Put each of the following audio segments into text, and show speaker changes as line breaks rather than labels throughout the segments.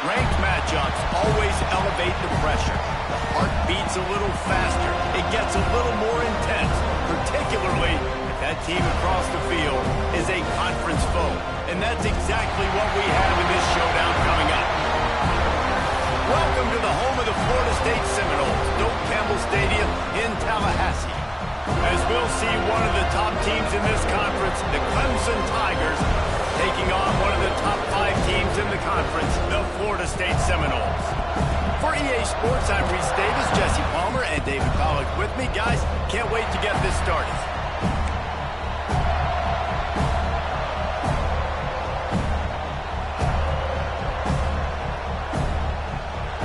Ranked matchups always elevate the pressure. The heart beats a little faster. It gets a little more intense, particularly if that team across the field is a conference foe. And that's exactly what we have in this showdown coming up. Welcome to the home of the Florida State Seminoles, Doak Campbell Stadium in Tallahassee. As we'll see one of the top teams in this conference, the Clemson Tigers, taking on one of the top 5 teams in the conference, the Florida State Seminoles. For EA Sports, I'm Reese Davis, Jesse Palmer, and David Pollack with me. Guys, can't wait to get this started.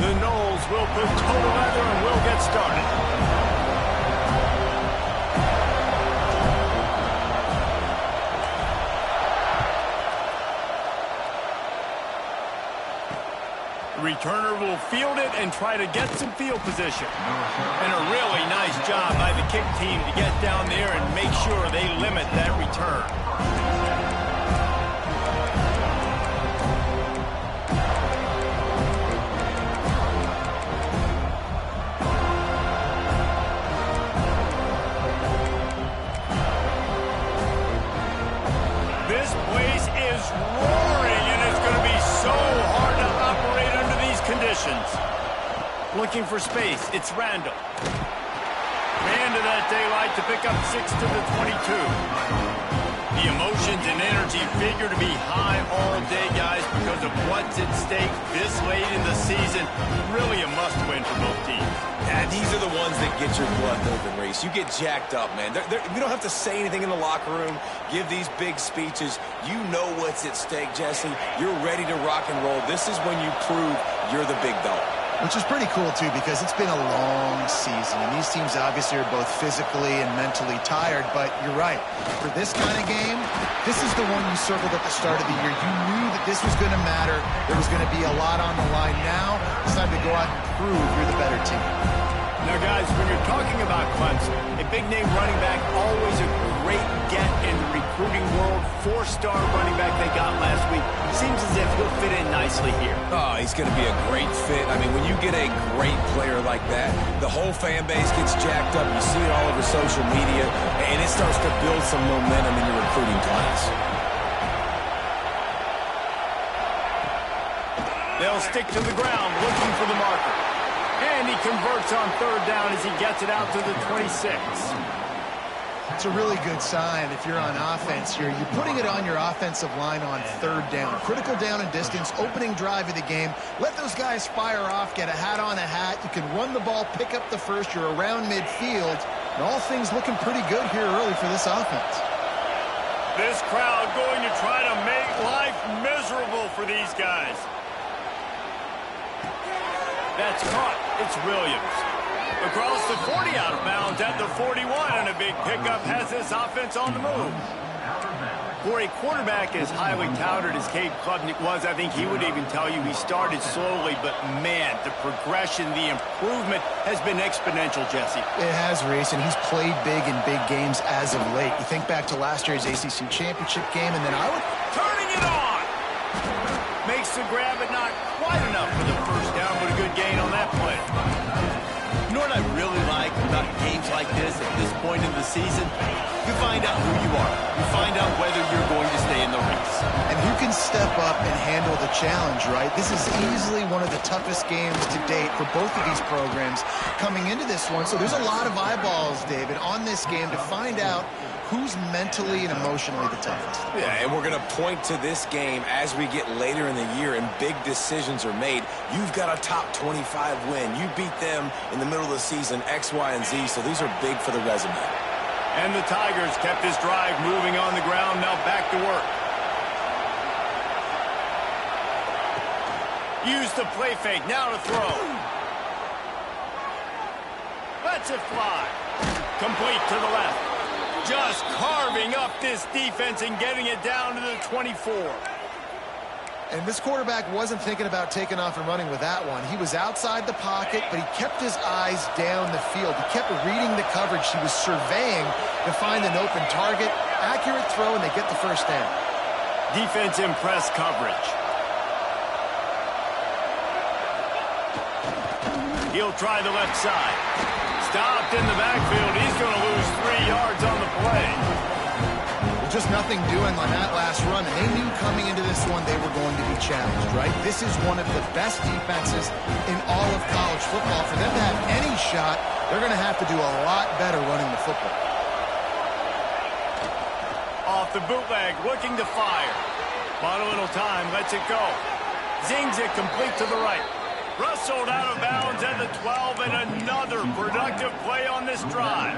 The Noles will put toe to leather and we'll get started. The returner will field it and try to get some field position. And a really nice job by the kick team to get down there and make sure they limit that return. This place is roaring, and it's going to be so hard to operate under these conditions. Looking for space, it's Randall. Ran to that daylight to pick up 6 to the 22. The emotions and energy figure to be high all day, guys, because of what's at stake this late in the season. Really a must-win for both teams.
Yeah, these are the ones that get your blood moving, Reese. You get jacked up, man. We don't have to say anything in the locker room, give these big speeches. You know what's at stake, Jesse. You're ready to rock and roll. This is when you prove you're the big dog.
Which is pretty cool, too, because it's been a long season. And these teams obviously are both physically and mentally tired. But you're right. For this kind of game, this is the one you circled at the start of the year. You knew that this was going to matter. There was going to be a lot on the line. Now it's time to go out and prove you're the better team.
Now, guys, when you're talking about Clemson, a big-name running back, always a great get in the recruiting world. 4-star running back they got last week. Seems as if he'll fit in nicely here.
Oh, he's going to be a great fit. I mean, when you get a great player like that, the whole fan base gets jacked up. You see it all over social media, and it starts to build some momentum in your recruiting class.
They'll stick to the ground, looking for the marker. And he converts on 3rd down as he gets it out to the 26.
It's a really good sign if you're on offense here. You're putting it on your offensive line on 3rd down. Critical down and distance, opening drive of the game. Let those guys fire off, get a hat on a hat. You can run the ball, pick up the first. You're around midfield. And all things looking pretty good here early for this offense.
This crowd going to try to make life miserable for these guys. That's caught. It's Williams. Across the 40, out of bounds at the 41, and a big pickup has this offense on the move. For a quarterback as highly touted as Cade Klubnik was, I think he would even tell you he started slowly, but man, the progression, the improvement has been exponential, Jesse.
It has, Reese, and he's played big in big games as of late. You think back to last year's ACC championship game, and then
turning it on! Makes the grab, but not quite enough for the 1st down, but a good gain on that play. You know what I really like about games like this at this point in the season? You find out who you are. You find out whether you're going to stay in the race.
And who can step up and handle the challenge, right? This is easily one of the toughest games to date for both of these programs coming into this one. So there's a lot of eyeballs, David, on this game to find out who's mentally and emotionally the toughest.
Yeah, and we're going to point to this game as we get later in the year and big decisions are made. You've got a top 25 win. You beat them in the middle of the season, X, Y, and Z, so these are big for the resume.
And the Tigers kept this drive moving on the ground, now back to work. Use the play fake, now to throw. Lets it fly. Complete to the left. Just carving up this defense and getting it down to the 24.
And this quarterback wasn't thinking about taking off and running with that one. He was outside the pocket, but he kept his eyes down the field. He kept reading the coverage. He was surveying to find an open target. Accurate throw, and they get the 1st down.
Defense in press coverage. He'll try the left side. Stopped in the backfield. He's going to lose 3 yards on the play.
Just nothing doing on that last run, and they knew coming into this one they were going to be challenged, right? This is one of the best defenses in all of college football. For them to have any shot, they're going to have to do a lot better running the football.
Off the bootleg, looking to fire. Bought a little time, lets it go. Zings it complete to the right. Rustled out of bounds at the 12, and another productive play on this drive.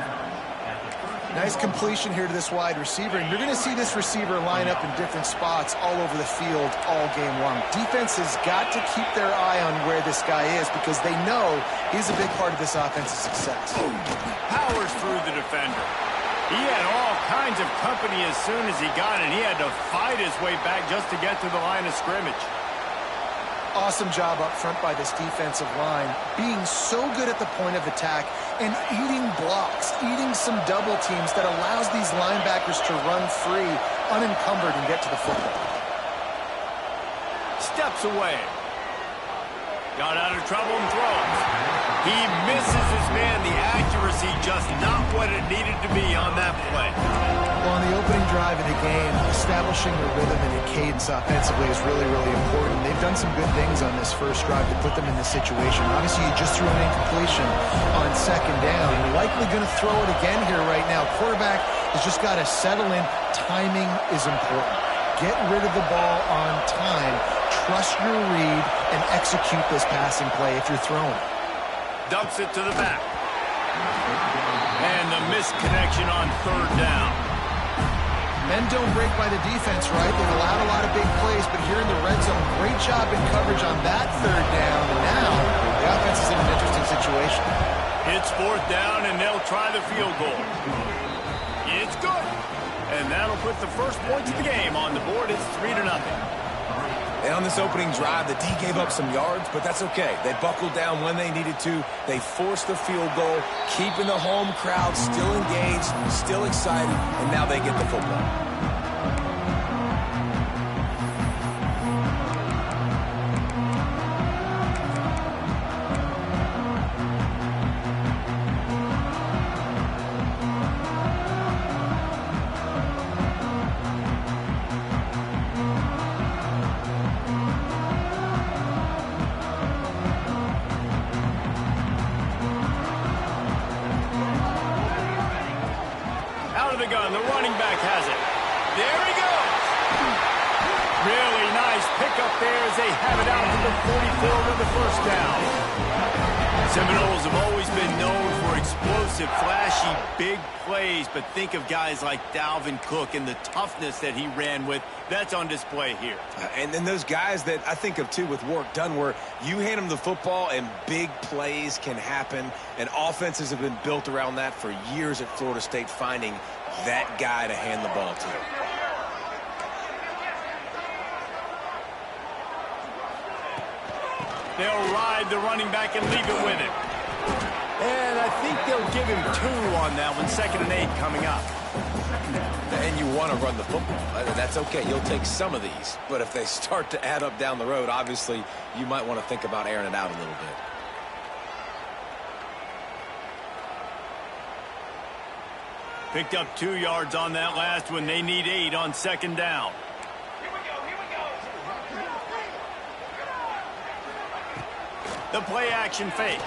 Nice completion here to this wide receiver, and you're going to see this receiver line up in different spots all over the field all game long. Defense has got to keep their eye on where this guy is because they know he's a big part of this offense's success.
Powers through the defender. He had all kinds of company as soon as he got it. He had to fight his way back just to get to the line of scrimmage.
Awesome job up front by this defensive line, being so good at the point of attack and eating blocks, eating some double teams that allows these linebackers to run free, unencumbered, and get to the football.
Steps away. Got out of trouble and throws. He misses his man. The accuracy just not what it needed to be on that play.
Well, on the opening drive of the game, establishing a rhythm and a cadence offensively is really, really important. They've done some good things on this first drive to put them in this situation. Obviously, you just threw an incompletion on second down. You're likely going to throw it again here right now. Quarterback has just got to settle in. Timing is important. Get rid of the ball on time. Trust your read and execute this passing play if you're throwing it.
Dumps it to the back. And the misconnection on third down.
Men don't break by the defense, right? They've allowed a lot of big plays, but here in the red zone, great job in coverage on that third down. And now the offense is in an interesting situation.
It's fourth down, and they'll try the field goal. It's good. And that'll put the first points of the game on the board. It's 3-0.
And on this opening drive, the D gave up some yards, but that's okay. They buckled down when they needed to. They forced the field goal, keeping the home crowd still engaged, still excited, and now they get the football.
The gun, the running back has it. There he goes. Really nice pickup there as they have it out to the 44 with the first down. Seminoles have always been known for explosive, flashy, big plays, but think of guys like Dalvin Cook and the toughness that he ran with. That's on display here.
And then those guys that I think of, too, with Warrick Dunn, where you hand them the football and big plays can happen, and offenses have been built around that for years at Florida State, finding that guy to hand the ball to.
They'll ride the running back and leave it with him. And I think they'll give him 2 on that one. 2nd and 8 coming up.
And you want to run the football. That's okay. You'll take some of these. But if they start to add up down the road, obviously you might want to think about airing it out a little bit.
Picked up 2 yards on that last one. They need 8 on 2nd down. The play action fake.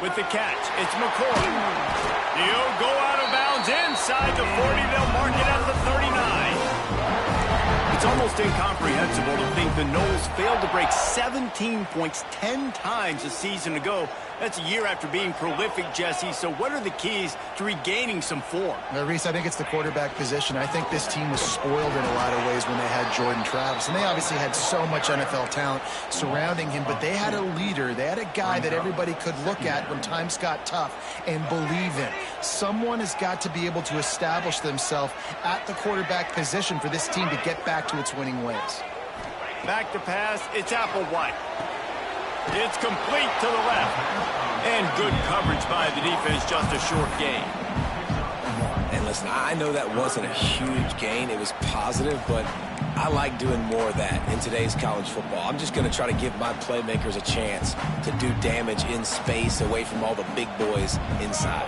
With the catch, it's McCoy. He'll go out of bounds inside the 40. They'll mark it at the 39. It's almost incomprehensible to think the Noles failed to break 17 points 10 times a season ago. That's a year after being prolific, Jesse. So what are the keys to regaining some form?
Reese, I think it's the quarterback position. I think this team was spoiled in a lot of ways when they had Jordan Travis. And they obviously had so much NFL talent surrounding him, but they had a leader. They had a guy that everybody could look at when times got tough and believe in. Someone has got to be able to establish themselves at the quarterback position for this team to get back to its winning ways.
Back to pass, it's Applewhite. It's complete to the left. And good coverage by the defense, just a short gain.
And listen, I know that wasn't a huge gain. It was positive, but I like doing more of that in today's college football. I'm just going to try to give my playmakers a chance to do damage in space away from all the big boys inside.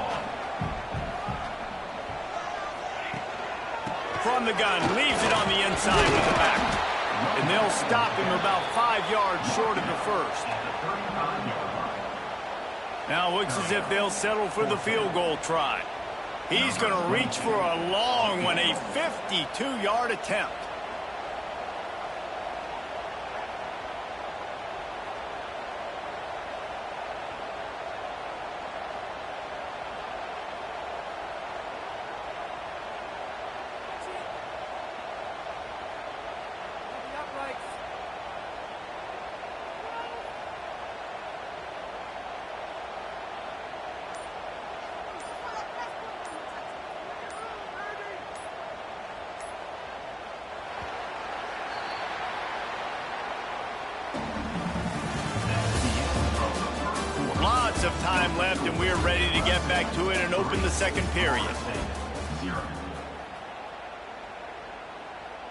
From the gun, leaves it on the inside with the back. And they'll stop him about 5 yards short of the first. Now looks as if they'll settle for the field goal try. He's going to reach for a long one, a 52-yard attempt. Lots of time left, and we're ready to get back to it and open the second period.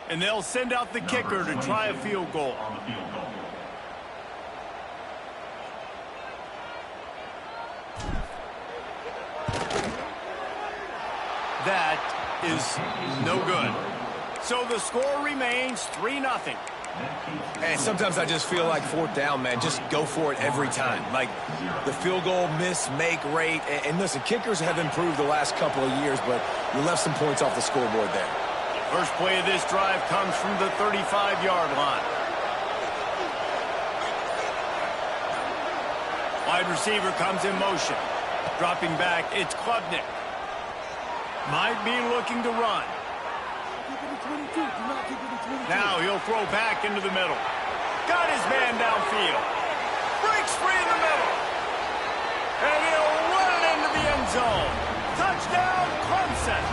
And they'll send out the kicker to try a field goal. That is no good. So the score remains 3-0.
And sometimes I just feel like fourth down, man, just go for it every time. Like the field goal miss-make rate. And listen, kickers have improved the last couple of years, but you left some points off the scoreboard there.
First play of this drive comes from the 35-yard line. Wide receiver comes in motion. Dropping back, it's Klubnik. Might be looking to run. Now he'll throw back into the middle. Got his man downfield. Breaks free in the middle. And he'll run it into the end zone. Touchdown, Clemson.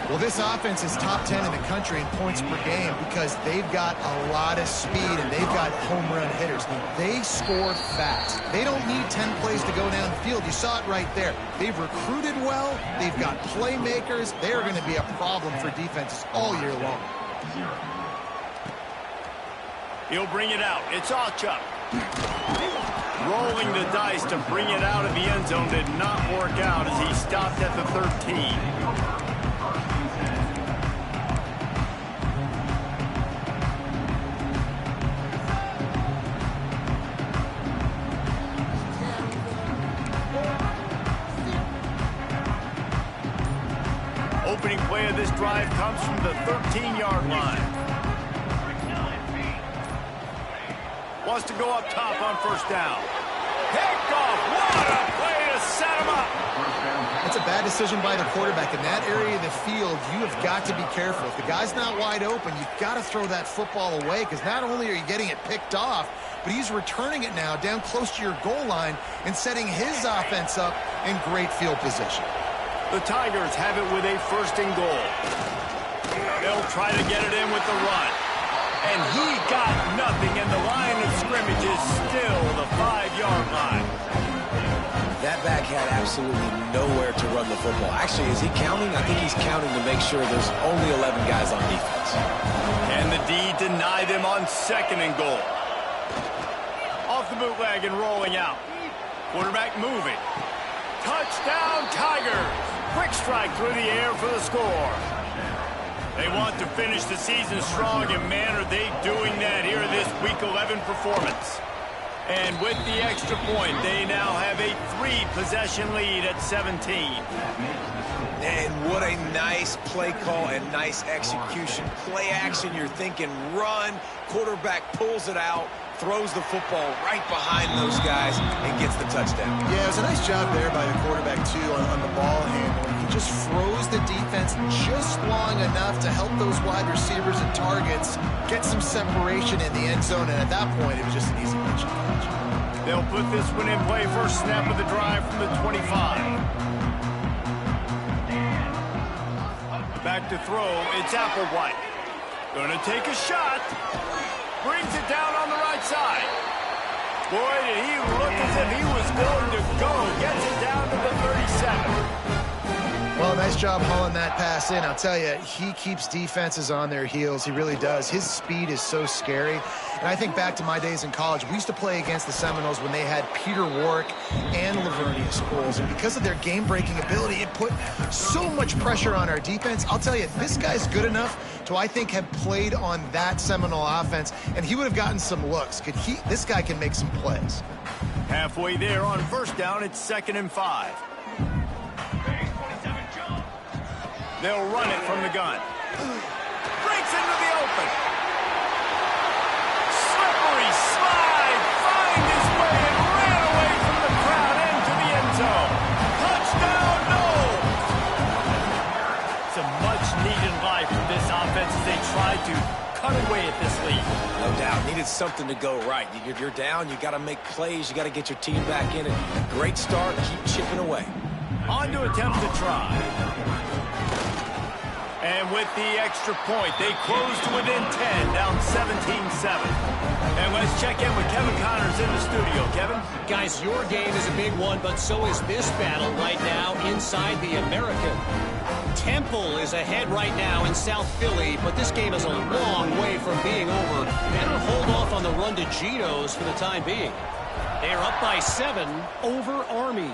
Well, this offense is top 10 in the country in points per game because they've got a lot of speed and they've got home run hitters. They score fast. They don't need 10 plays to go down the field. You saw it right there. They've recruited well. They've got playmakers. They're going to be a problem for defenses all year long.
He'll bring it out. It's Achuk. Rolling the dice to bring it out of the end zone did not work out as he stopped at the 13. Opening play of this drive comes from the 13-yard line. Wants to go up top on first down. Picked off. What a play to set him up.
That's a bad decision by the quarterback. In that area of the field, you have got to be careful. If the guy's not wide open, you've got to throw that football away because not only are you getting it picked off, but he's returning it now down close to your goal line and setting his offense up in great field position.
The Tigers have it with a first and goal. They'll try to get it in with the run. And he got nothing, and the line of scrimmage is still the 5-yard line.
That back had absolutely nowhere to run the football. Actually, is he counting? I think he's counting to make sure there's only 11 guys on defense.
And the D denied him on second and goal. Off the bootleg and rolling out. Quarterback moving. Touchdown, Tigers. Quick strike through the air for the score. They want to finish the season strong, and man, are they doing that here in this Week 11 performance. And with the extra point, they now have a 3-possession lead at 17.
And what a nice play call and nice execution. Play action, you're thinking run. Quarterback pulls it out, throws the football right behind those guys, and gets the touchdown.
Yeah, it was a nice job there by the quarterback, too, on the ball handling. He just froze the defense just long enough to help those wide receivers and targets get some separation in the end zone, and at that point, it was just an easy catch.
They'll put this one in play first snap of the drive from the 25. Back to throw, it's Applewhite. Gonna take a shot. Brings it down on the right side. Boy, did he look as if he was going to go. Gets it down to the 37.
Well, Nice job hauling that pass in. I'll tell you, he keeps defenses on their heels. He really does. His speed is so scary. And I think back to my days in college. We used to play against the Seminoles when they had Peter Warrick and Lavernius Coles. And because of their game-breaking ability, it put so much pressure on our defense. I'll tell you, this guy's good enough to, I think, have played on that Seminole offense, and he would have gotten some looks. This guy can make some plays.
Halfway there on first down, it's 2nd and 5. They'll run it from the gun. Breaks into the open. Slippery slide. Find his way and ran away from the crowd into the end zone. Touchdown, Noles. It's a much-needed life for this offense as they try to cut away at this lead.
No doubt. Needed something to go right. If you're down, you got to make plays. You got to get your team back in it. Great start. Keep chipping away.
On to attempt to try. And with the extra point, they close to within 10, down 17-7. And let's check in with Kevin Connors in the studio. Kevin?
Guys, your game is a big one, but so is this battle right now inside the American. Temple is ahead right now in South Philly, but this game is a long way from being over. Better hold off on the run to Geno's for the time being. They're up by 7 over Army.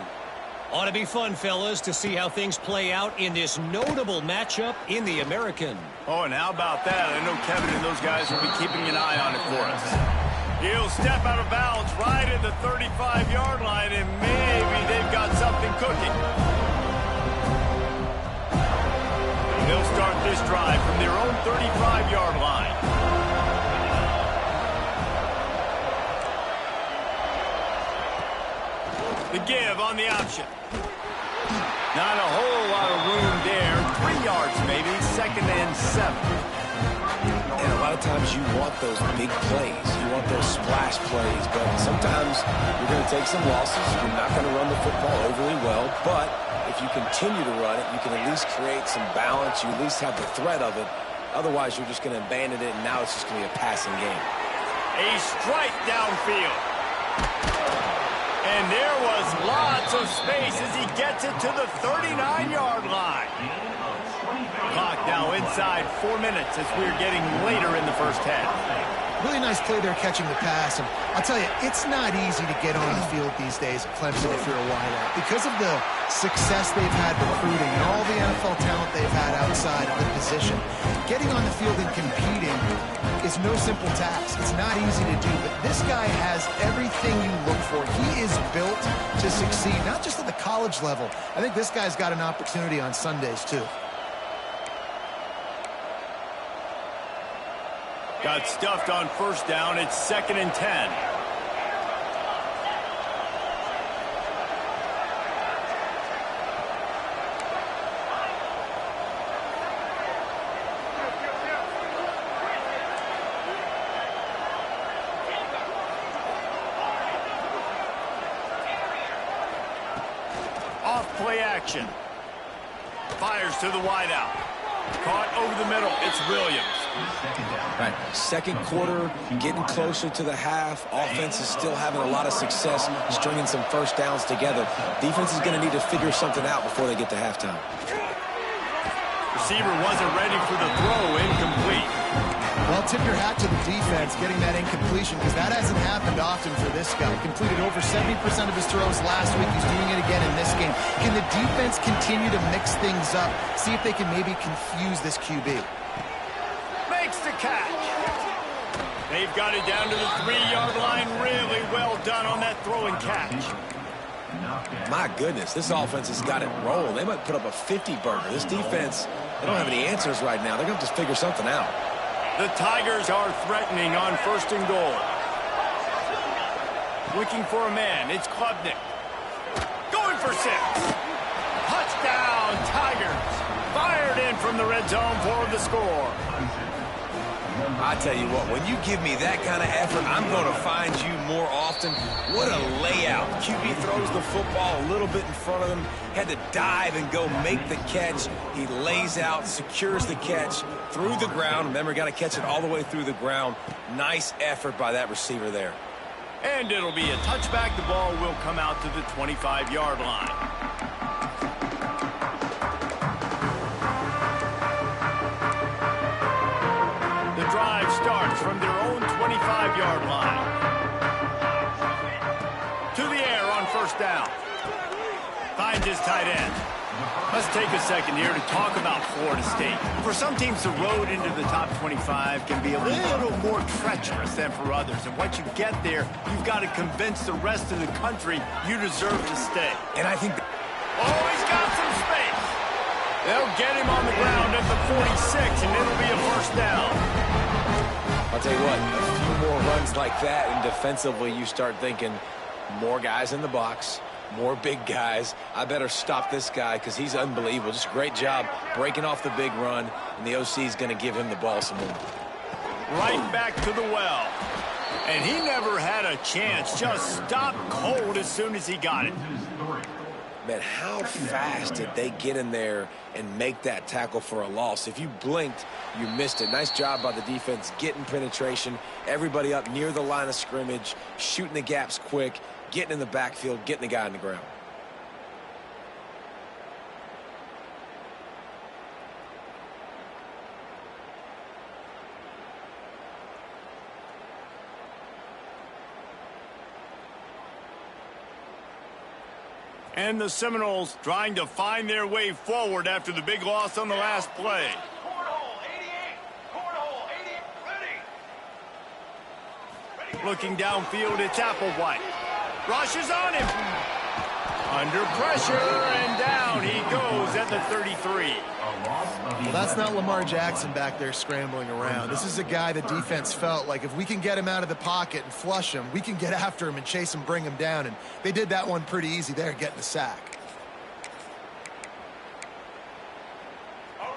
Ought to be fun, fellas, to see how things play out in this notable matchup in the American.
Oh, and how about that? I know Kevin and those guys will be keeping an eye on it for us. He'll step out of bounds right at the 35-yard line, and maybe they've got something cooking. They'll start this drive from their own 35-yard line. The give on the option. Not a whole lot of room there. 3 yards maybe. 2nd and 7.
And a lot of times you want those big plays. You want those splash plays. But sometimes you're going to take some losses. You're not going to run the football overly well. But if you continue to run it, you can at least create some balance. You at least have the threat of it. Otherwise, you're just going to abandon it, and now it's just going to be a passing game.
A strike downfield. And there was lots of space as he gets it to the 39-yard line. Clock now inside 4 minutes as we're getting later in the first half.
Really nice play there catching the pass. And I'll tell you, it's not easy to get on the field these days at Clemson if you're a wideout. Because of the success they've had recruiting and all the NFL talent they've had outside of the position, getting on the field and competing is no simple task. It's not easy to do, but this guy has everything you look for. He is built to succeed, not just at the college level. I think this guy's got an opportunity on Sundays, too.
Got stuffed on first down. It's 2nd and 10. Off play action. Fires to the wideout. Caught over the middle. It's Williams.
Right. Second quarter, getting closer to the half. Offense is still having a lot of success stringing some first downs together. Defense is going to need to figure something out before they get to halftime.
Receiver wasn't ready for the throw. Incomplete.
Well, tip your hat to the defense getting that incompletion because that hasn't happened often for this guy. Completed over 70% of his throws last week. He's doing it again in this game. Can the defense continue to mix things up? See if they can maybe confuse this QB.
Makes the catch. They've got it down to the 3-yard line. Really well done on that throw and catch.
My goodness, this offense has got it rolling. They might put up a 50-burger. This defense, they don't have any answers right now. They're going to have to figure something out.
The Tigers are threatening on 1st and goal. Looking for a man. It's Klubnik. Going for 6. Touchdown, Tigers. Fired in from the red zone for the score.
I tell you what, when you give me that kind of effort, I'm going to find you more often. What a layout. QB throws the football a little bit in front of him, had to dive and go make the catch. He lays out, secures the catch through the ground. Remember, got to catch it all the way through the ground. Nice effort by that receiver there.
And it'll be a touchback. The ball will come out to the 25-yard line. challenges tight end. Let's take a second here to talk about Florida State. For some teams, the road into the top 25 can be a little more treacherous than for others. And once you get there, you've got to convince the rest of the country you deserve to stay.
And I think...
Oh, he's got some space. They'll get him on the ground at the 46, and it'll be a first down.
I'll tell you what, a few more runs like that, and defensively you start thinking more guys in the box, more big guys. I better stop this guy because he's unbelievable. Just a great job breaking off the big run, and the OC is going to give him the ball some more.
Right back to the well. And he never had a chance. Just stopped cold as soon as he got it.
Man, how fast did they get in there and make that tackle for a loss? If you blinked, you missed it. Nice job by the defense getting penetration. Everybody up near the line of scrimmage, shooting the gaps quick, getting in the backfield, getting the guy on the ground.
And the Seminoles trying to find their way forward after the big loss on the last play. Looking downfield, it's Applewhite. Rushes on him. Under pressure, and down he goes at the 33.
Well, that's not Lamar Jackson back there scrambling around. This is a guy the defense felt like if we can get him out of the pocket and flush him, we can get after him and chase him, bring him down. And they did that one pretty easy there, getting the sack.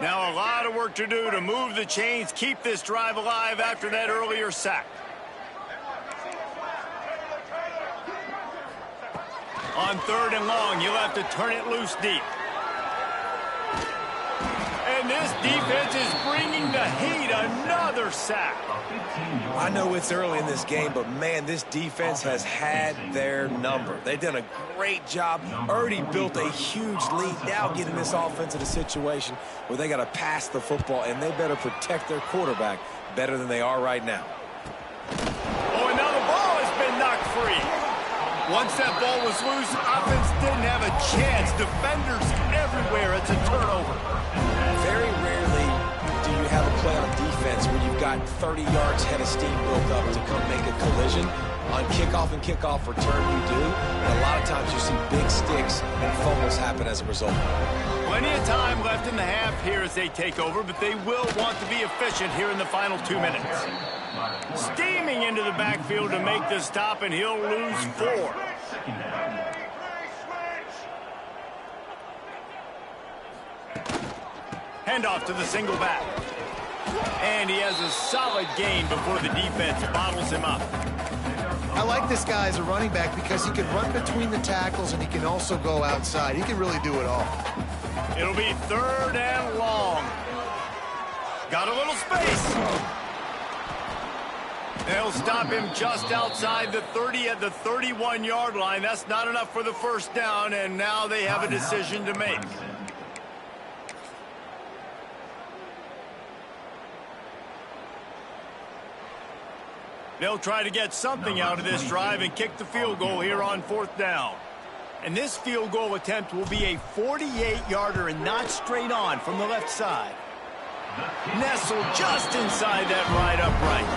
Now a lot of work to do to move the chains, keep this drive alive after that earlier sack. On 3rd and long, you'll have to turn it loose deep. And this defense is bringing the heat. Another sack.
I know it's early in this game, but, man, this defense has had their number. They've done a great job, already built a huge lead, now getting this offense in a situation where they got to pass the football, and they better protect their quarterback better than they are right now.
Oh, and now the ball has been knocked free. Once that ball was loose, offense didn't have a chance. Defenders everywhere. It's a turnover.
Very rarely do you have a play on defense where you've got 30 yards head of steam built up to come make a collision. On kickoff and kickoff return, you do. And a lot of times you see big sticks and fumbles happen as a result.
Plenty of time left in the half here as they take over, but they will want to be efficient here in the final 2 minutes. Steaming into the backfield to make the stop, and he'll lose 4. Handoff to the single back. And he has a solid gain before the defense bottles him up.
I like this guy as a running back because he can run between the tackles and he can also go outside. He can really do it all.
It'll be 3rd and long. Got a little space. They'll stop him just outside the 30 at the 31-yard line. That's not enough for the first down, and now they have a decision to make. They'll try to get something out of this drive and kick the field goal here on 4th down. And this field goal attempt will be a 48-yarder and not straight on from the left side. Nestled just inside that right upright.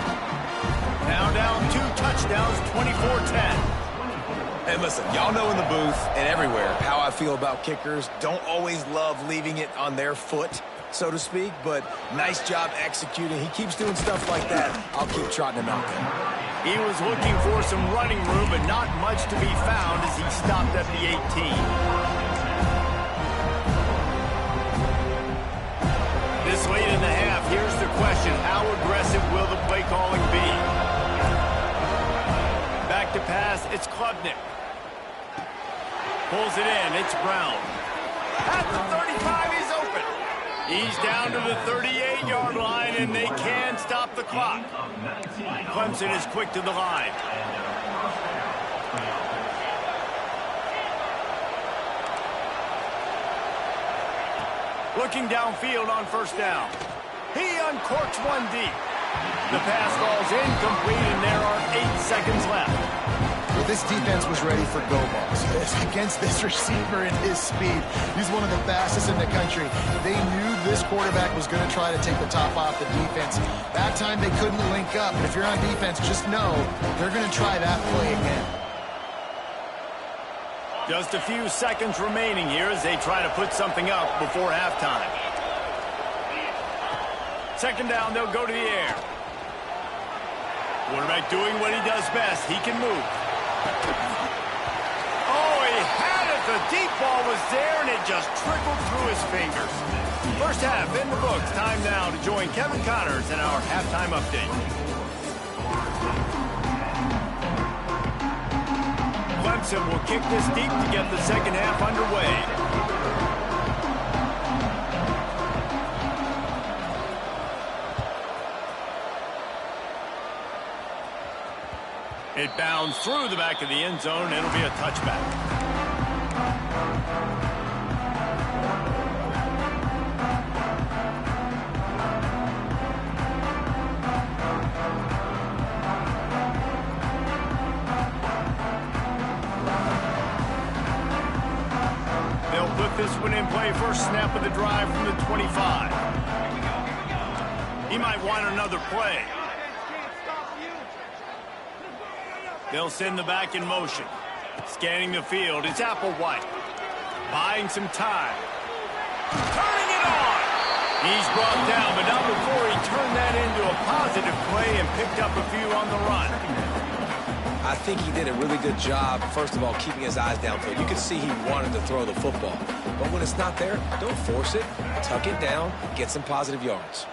Now down 2 touchdowns, 24-10.
And listen, y'all know in the booth and everywhere how I feel about kickers. Don't always love leaving it on their foot, so to speak, but nice job executing. He keeps doing stuff like that. I'll keep trotting him out there.
He was looking for some running room, but not much to be found as he stopped at the 18. This late in the half, here's the question. How aggressive will the play calling be? Back to pass, it's Klubnik. Pulls it in, it's Brown. At the 35, he's open. He's down to the 38-yard line, and they can stop the clock. Clemson is quick to the line. Looking downfield on 1st down. He uncorks one deep. The pass falls incomplete, and there are 8 seconds left.
This defense was ready for go balls. Against this receiver and his speed, he's one of the fastest in the country. They knew this quarterback was going to try to take the top off the defense. That time they couldn't link up. But if you're on defense, just know they're going to try that play again.
Just a few seconds remaining here as they try to put something up before halftime. Second down, they'll go to the air. Quarterback doing what he does best. He can move. Oh, he had it. The deep ball was there, and it just trickled through his fingers. First half in the books. Time now to join Kevin Connors in our halftime update. Clemson will kick this deep to get the second half underway. It bounds through the back of the end zone. It'll be a touchback. They'll put this one in play. First snap of the drive from the 25. He might want another play. They'll send the back in motion. Scanning the field, it's Applewhite. Buying some time. Turning it on! He's brought down, but not before he turned that into a positive play and picked up a few on the run.
I think he did a really good job, first of all, keeping his eyes downfield. You could see he wanted to throw the football. But when it's not there, don't force it. Tuck it down, get some positive yards.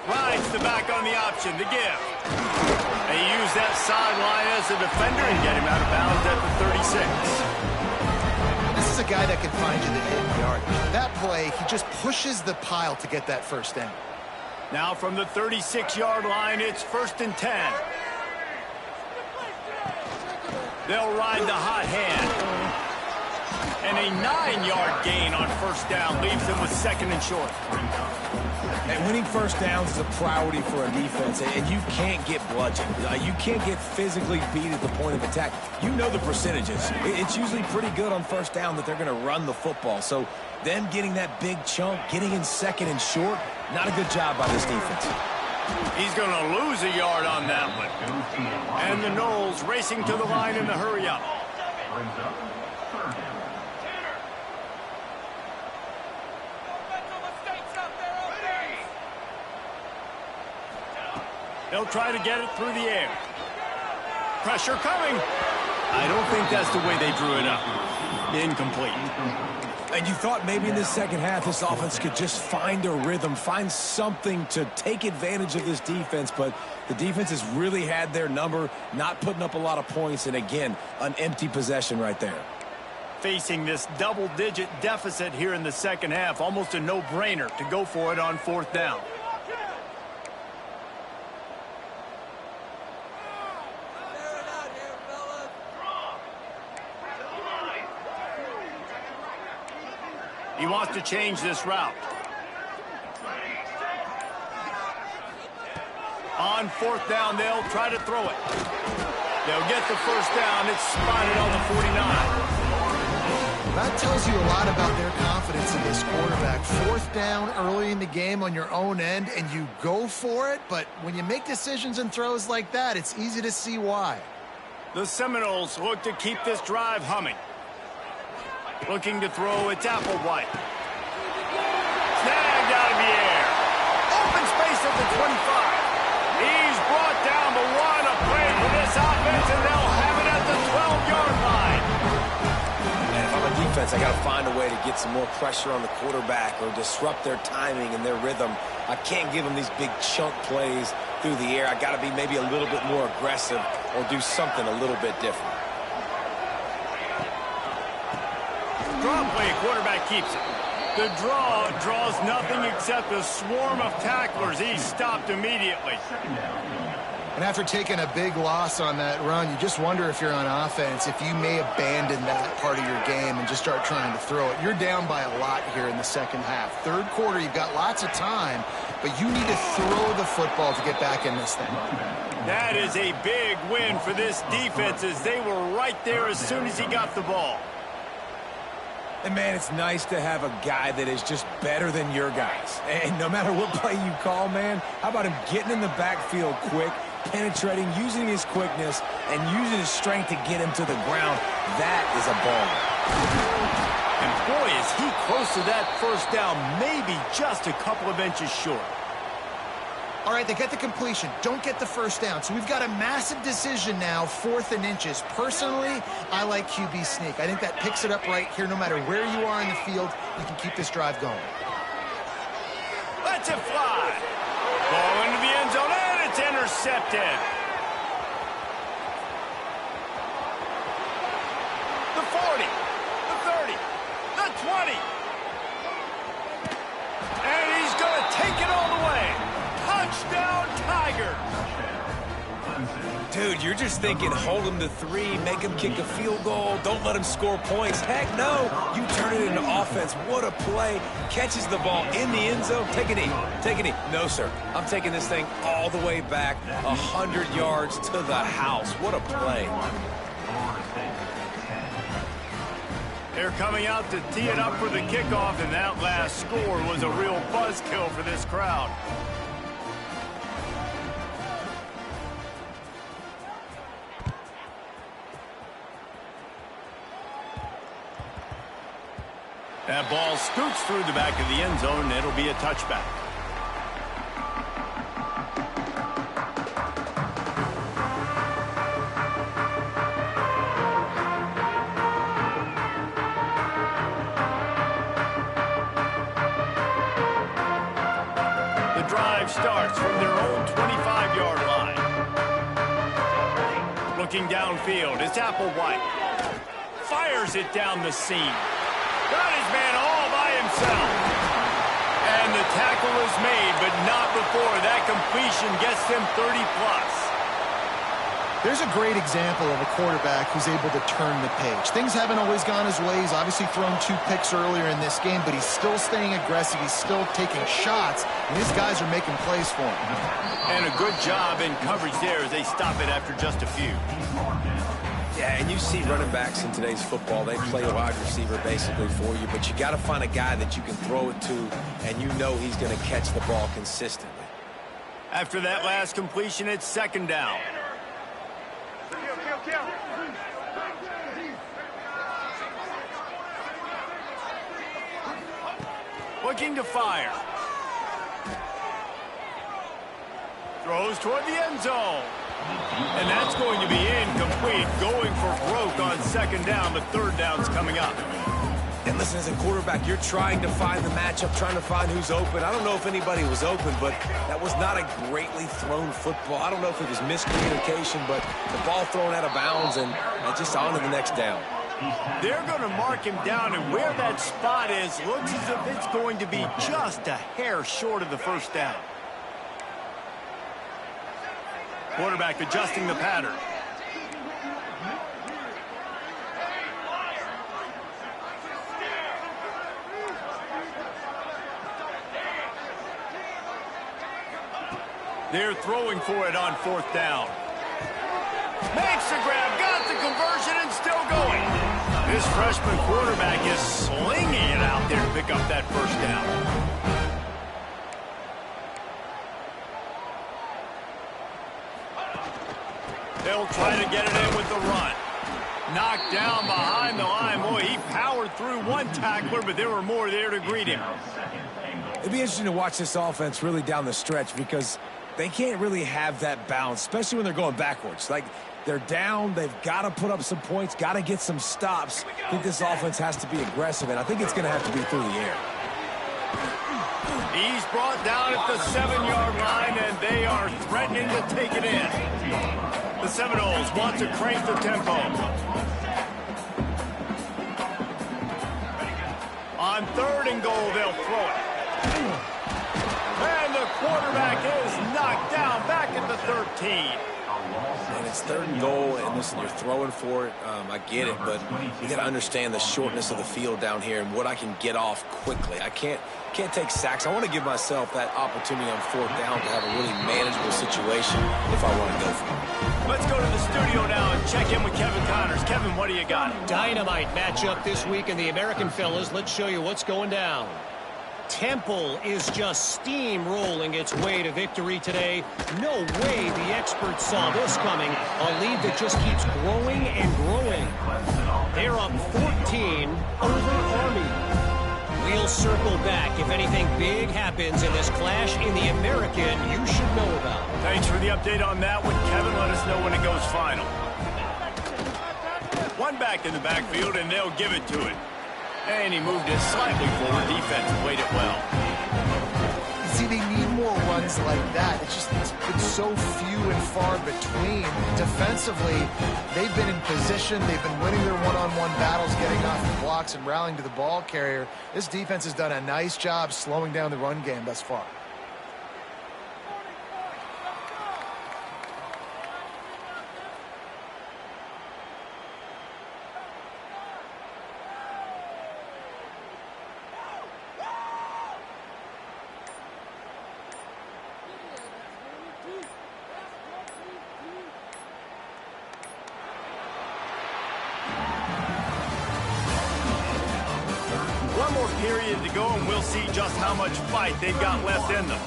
Rides the back on the option to give. They use that sideline as a defender and get him out of bounds at the 36.
This is a guy that can find you the 8 yard. That play, he just pushes the pile to get that first down.
Now from the 36-yard line, it's 1st and 10. They'll ride the hot hand. And a 9-yard gain on first down leaves them with 2nd and short.
And winning first downs is a priority for a defense, and you can't get bludgeoned. You can't get physically beat at the point of attack. You know the percentages. It's usually pretty good on first down that they're going to run the football. So them getting that big chunk, getting in 2nd and short, not a good job by this defense.
He's going to lose a yard on that one. And the Noles racing to the line in the hurry-up. They'll try to get it through the air. Pressure coming. I don't think that's the way they drew it up. Incomplete.
And you thought maybe in this second half this offense could just find a rhythm, find something to take advantage of this defense, but the defense has really had their number, not putting up a lot of points, and again, an empty possession right there.
Facing this double-digit deficit here in the second half, almost a no-brainer to go for it on 4th down. He wants to change this route. On 4th down, they'll try to throw it. They'll get the first down. It's spotted on the 49.
That tells you a lot about their confidence in this quarterback. 4th down early in the game on your own end, and you go for it. But when you make decisions and throws like that, it's easy to see why.
The Seminoles look to keep this drive humming. Looking to throw, it's Applewhite. Snagged out of the air. Open space at the 25. He's brought down, but what a play for this offense, and they'll have it at the 12-yard line.
And if I'm a defense, I got to find a way to get some more pressure on the quarterback or disrupt their timing and their rhythm. I can't give them these big chunk plays through the air. I got to be maybe a little bit more aggressive or do something a little bit different.
Draw play, quarterback keeps it. The draw draws nothing except a swarm of tacklers. He's stopped immediately.
And after taking a big loss on that run, you just wonder if you're on offense, if you may abandon that part of your game and just start trying to throw it. You're down by a lot here in the second half. Third quarter, you've got lots of time, but you need to throw the football to get back in this thing.
That is a big win for this defense as they were right there as soon as he got the ball.
And, man, it's nice to have a guy that is just better than your guys. And no matter what play you call, man, how about him getting in the backfield quick, penetrating, using his quickness, and using his strength to get him to the ground? That is a ball.
And, boy, is he close to that first down, maybe just a couple of inches short.
All right, they get the completion. Don't get the first down. So we've got a massive decision now, 4th and inches. Personally, I like QB sneak. I think that picks it up right here. No matter where you are in the field, you can keep this drive going.
Let's it fly. Ball into the end zone, and it's intercepted. The 40, the 30, the 20. And he's going to take it all the way. Touchdown, Tiger.
Dude, you're just thinking hold him to 3, make him kick a field goal, don't let him score points. Heck no, you turn it into offense. What a play. Catches the ball in the end zone. Take a knee. Take a knee. No, sir. I'm taking this thing all the way back 100 yards to the house. What a play.
They're coming out to tee it up for the kickoff, and that last score was a real buzzkill for this crowd. That ball scoots through the back of the end zone, and it'll be a touchback. The drive starts from their own 25-yard line. Looking downfield, it's Applewhite. Fires it down the seam. Got his man all by himself. And the tackle is made, but not before that completion gets him 30-plus.
There's a great example of a quarterback who's able to turn the page. Things haven't always gone his way. He's obviously thrown 2 picks earlier in this game, but he's still staying aggressive. He's still taking shots, and these guys are making plays for him.
And a good job in coverage there as they stop it after just a few.
Yeah, and you see running backs in today's football, they play a wide receiver basically for you, but you got to find a guy that you can throw it to, and you know he's going to catch the ball consistently.
After that last completion, it's 2nd down. Looking to fire. Throws toward the end zone. And that's going to be incomplete. Going for broke on 2nd down, but 3rd down's coming up.
And listen, as a quarterback, you're trying to find the matchup, trying to find who's open. I don't know if anybody was open, but that was not a greatly thrown football. I don't know if it was miscommunication, but the ball thrown out of bounds and just on to the next down.
They're going to mark him down, and where that spot is looks as if it's going to be just a hair short of the 1st down. Quarterback adjusting the pattern. They're throwing for it on 4th down. Makes the grab, got the conversion, and still going. This freshman quarterback is slinging it out there to pick up that 1st down. They'll try to get it in with the run. Knocked down behind the line. Boy, he powered through one tackler, but there were more there to greet him.
It'd be interesting to watch this offense really down the stretch because they can't really have that bounce, especially when they're going backwards. Like, they're down, they've got to put up some points, got to get some stops. I think this offense has to be aggressive, and I think it's going to have to be through the air.
He's brought down at the 7-yard line, and they are threatening to take it in. The Seminoles want to crank the tempo. On 3rd and goal, they'll throw it. And the quarterback is knocked down back at the 13.
And it's 3rd and goal, and listen, you're throwing for it. I get it, but you got to understand the shortness of the field down here and what I can get off quickly. I can't take sacks. I want to give myself that opportunity on 4th down to have a really manageable situation if I want to go for it.
Let's go to the studio now and check in with Kevin Connors. Kevin, what do you got?
Dynamite matchup this week in the American, fellas. Let's show you what's going down. Temple is just steamrolling its way to victory today. No way the experts saw this coming. A lead that just keeps growing and growing. They're up 14 over Army. We'll circle back if anything big happens in this clash in the American you should know about.
Thanks for the update on that one, Kevin. Let us know when it goes final. One back in the backfield, and they'll give it to it. And he moved it slightly forward. Defense played it well.
See, they need more runs like that. It's been so few and far between. Defensively, they've been in position. They've been winning their one-on-one battles, getting off the blocks and rallying to the ball carrier. This defense has done a nice job slowing down the run game thus far.
One more period to go, and we'll see just how much fight they've got left in them.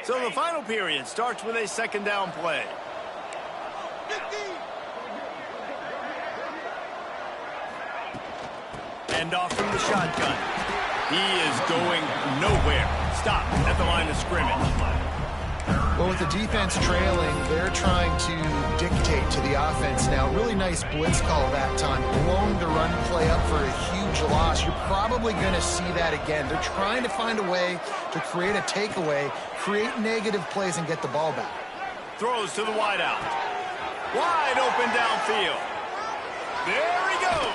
So the final period starts with a 2nd down play. And off from the shotgun. He is going nowhere. Stop at the line of scrimmage.
Well, with the defense trailing, they're trying to dictate to the offense now. Really nice blitz call that time. Blowing the run play up for a huge loss. You're probably going to see that again. They're trying to find a way to create a takeaway, create negative plays, and get the ball back.
Throws to the wideout. Wide open downfield. There he goes.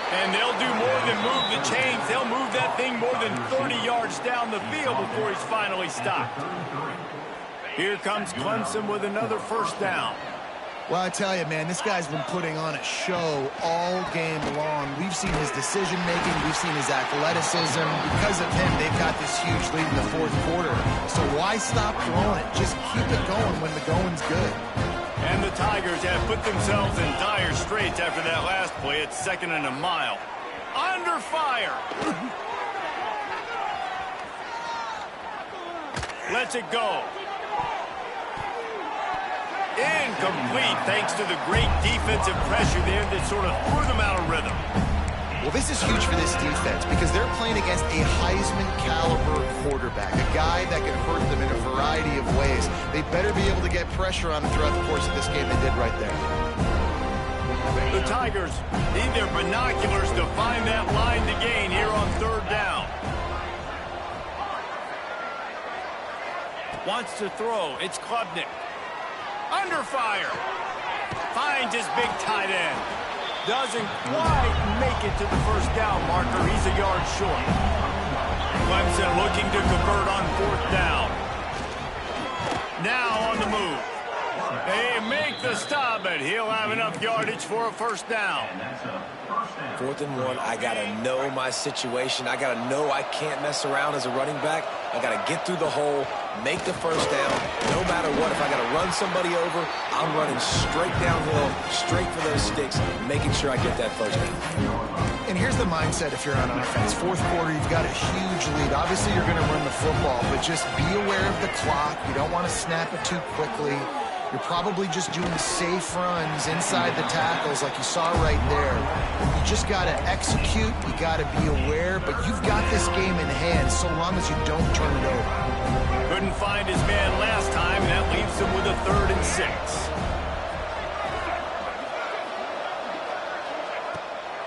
And they'll do more than move the chains. They'll move that thing more than 30 yards down the field before he's finally stopped. Here comes Clemson with another 1st down.
Well, I tell you, man, this guy's been putting on a show all game long. We've seen his decision-making. We've seen his athleticism. Because of him, they've got this huge lead in the 4th quarter. So why stop throwing it? Just keep it going when the going's good.
And the Tigers have put themselves in dire straits after that last play. It's 2nd and a mile. Under fire. Lets it go. Incomplete thanks to the great defensive pressure there that sort of threw them out of rhythm.
Well, this is huge for this defense because they're playing against a Heisman-caliber quarterback, a guy that can hurt them in a variety of ways. They better be able to get pressure on him throughout the course of this game. They did right there.
The Tigers need their binoculars to find that line to gain here on 3rd down. Wants to throw. It's Klubnik. Under fire. Finds his big tight end. Doesn't quite make it to the 1st down marker. He's a yard short. Clemson looking to convert on 4th down. Now on the move. They make the stop, but he'll have enough yardage for a 1st down.
4th and 1, I got to know my situation. I got to know I can't mess around as a running back. I got to get through the hole, make the 1st down. No matter what, if I got to run somebody over, I'm running straight downhill, straight for those sticks, making sure I get that 1st down.
And here's the mindset if you're on offense. 4th quarter, you've got a huge lead. Obviously, you're going to run the football, but just be aware of the clock. You don't want to snap it too quickly. You're probably just doing safe runs inside the tackles like you saw right there. You just got to execute. You got to be aware, but you've got this game in hand so long as you don't turn it over.
Couldn't find his man last time, and that leaves him with a 3rd and 6.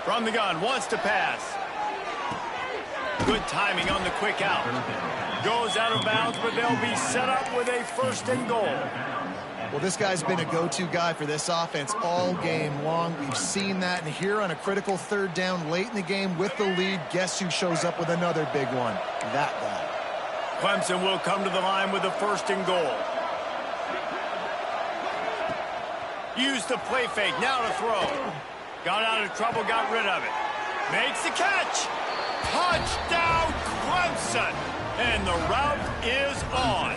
From the gun, wants to pass. Good timing on the quick out. Goes out of bounds, but they'll be set up with a 1st and goal.
Well, this guy's been a go-to guy for this offense all game long. We've seen that, and here on a critical 3rd down late in the game with the lead, guess who shows up with another big one? That guy.
Clemson will come to the line with a 1st and goal. Used the play fake, now to throw. Got out of trouble, got rid of it. Makes the catch. Touchdown, Clemson. And the route is on.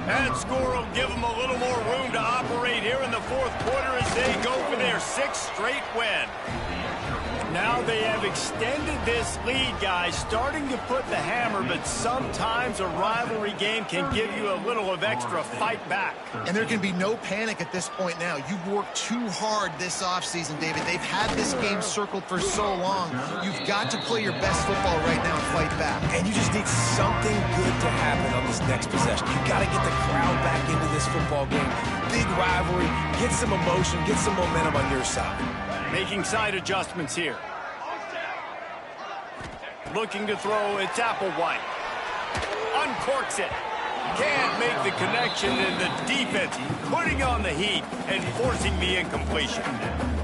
That score will give them a little more room to operate here in the 4th quarter as they go for their 6th straight win. Now they have extended this lead, guys, starting to put the hammer, but sometimes a rivalry game can give you a little of extra fight back.
And there can be no panic at this point now. You've worked too hard this offseason, David. They've had this game circled for so long. You've got to play your best football right now and fight back.
And you just need something good to happen on this next possession. You got to get the crowd back into this football game. Big rivalry. Get some emotion. Get some momentum on your side.
Making side adjustments here. Looking to throw, it's Applewhite. Uncorks it. Can't make the connection, and the defense putting on the heat and forcing the incompletion.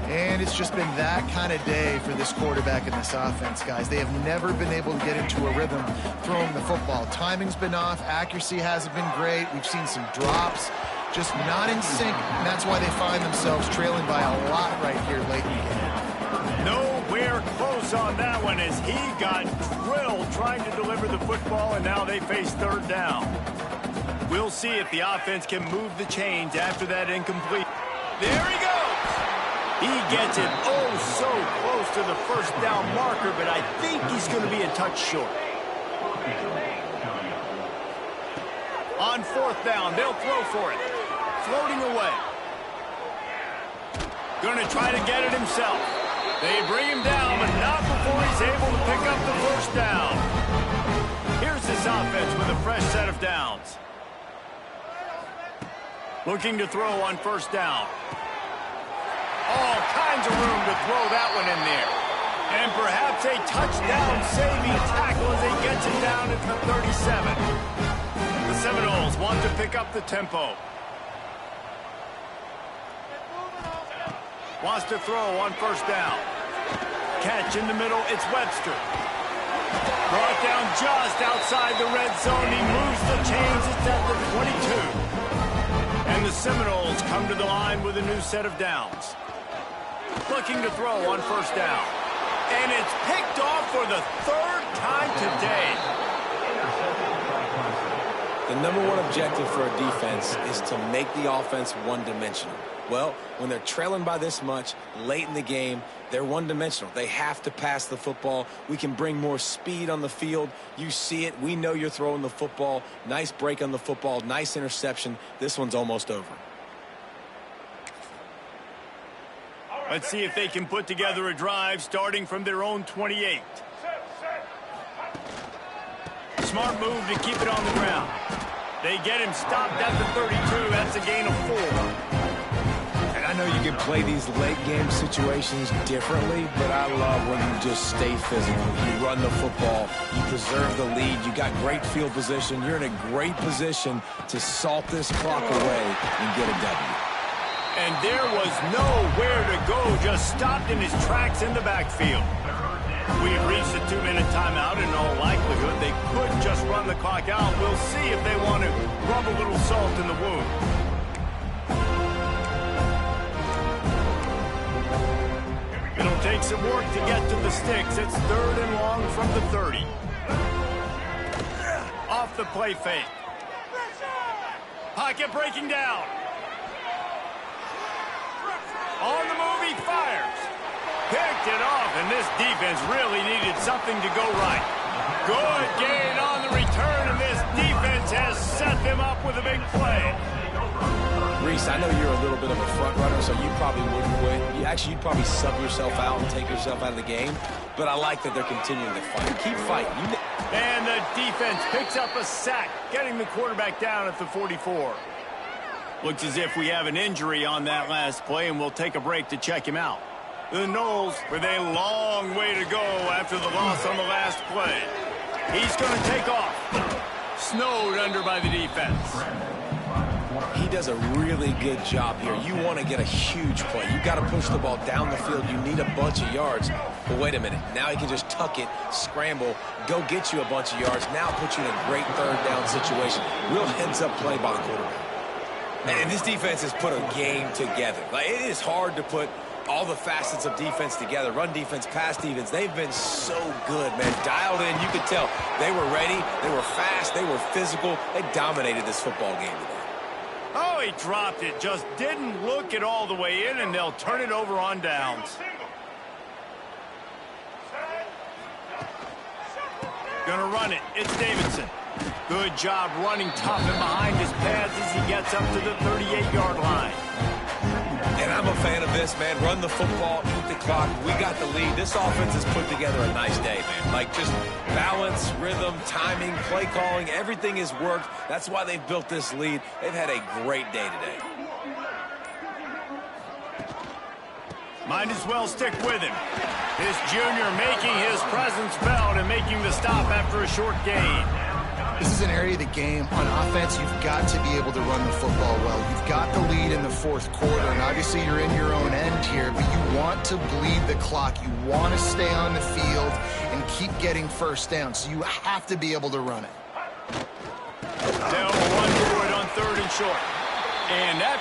And it's just been that kind of day for this quarterback in this offense, guys. They have never been able to get into a rhythm throwing the football. Timing's been off. Accuracy hasn't been great. We've seen some drops. Just not in sync, and that's why they find themselves trailing by a lot right here late in the game.
Nowhere close on that one as he got drilled trying to deliver the football, and now they face 3rd down. We'll see if the offense can move the chains after that incomplete. There he goes! He gets it oh so close to the 1st down marker, but I think he's going to be a touch short. On 4th down, they'll throw for it. Floating away. Going to try to get it himself. They bring him down, but not before he's able to pick up the 1st down. Here's this offense with a fresh set of downs. Looking to throw on 1st down. All kinds of room to throw that one in there. And perhaps a touchdown-saving tackle as he gets it down at the 37. The Seminoles want to pick up the tempo. Wants to throw on 1st down. Catch in the middle, it's Webster. Brought down just outside the red zone. He moves the chains, it's at the 22. And the Seminoles come to the line with a new set of downs. Looking to throw on 1st down. And it's picked off for the 3rd time today.
The #1 objective for a defense is to make the offense one-dimensional. Well, when they're trailing by this much late in the game, they're one-dimensional. They have to pass the football. We can bring more speed on the field. You see it. We know you're throwing the football. Nice break on the football. Nice interception. This one's almost over.
Let's see if they can put together a drive starting from their own 28. Smart move to keep it on the ground. They get him stopped at the 32. That's a gain of 4.
And I know you can play these late game situations differently, but I love when you just stay physical. You run the football. You preserve the lead. You got great field position. You're in a great position to salt this clock away and get a W.
And there was nowhere to go, just stopped in his tracks in the backfield. We've reached a 2-minute timeout. In all likelihood, they could just run the clock out. We'll see if they want to rub a little salt in the wound. It'll take some work to get to the sticks. It's 3rd and long from the 30. Off the play fake. Pocket breaking down. On the move, he fires. Picked it off, and this defense really needed something to go right. Good gain on the return, and this defense has set them up with a big play.
Reese, I know you're a little bit of a front runner, so you probably wouldn't quit. You'd probably sub yourself out and take yourself out of the game. But I like that they're continuing to fight. Keep fighting.
And the defense picks up a sack, getting the quarterback down at the 44. Looks as if we have an injury on that last play, and we'll take a break to check him out. The Noles with a long way to go after the loss on the last play. He's going to take off. snowed under by the defense.
He does a really good job here. You want to get a huge play. You got to push the ball down the field. You need a bunch of yards. But wait a minute. Now he can just tuck it, scramble, go get you a bunch of yards. Now put you in a great third down situation. Real heads-up play by the quarterback. And this defense has put a game together. Like, it is hard to put all the facets of defense together. Run defense, pass defense. They've been so good, man. Dialed in. You could tell they were ready. They were fast. They were physical. They dominated this football game today.
Oh, he dropped it. Just didn't look it all the way in, and they'll turn it over on downs. Gonna run it. It's Davidson. Good job running tough and behind his pads as he gets up to the 38-yard line.
And I'm a fan of this, man. Run the football, eat the clock. We got the lead. This offense has put together a nice day, man. Like, just balance, rhythm, timing, play calling, everything has worked. That's why they've built this lead. They've had a great day today.
Might as well stick with him. This junior making his presence felt and making the stop after a short gain.
This is an area of the game. On offense, you've got to be able to run the football well. You've got the lead in the fourth quarter, and obviously you're in your own end here, but you want to bleed the clock. You want to stay on the field and keep getting first down, so you have to be able to run it.
They'll run through it on 3rd and short. And after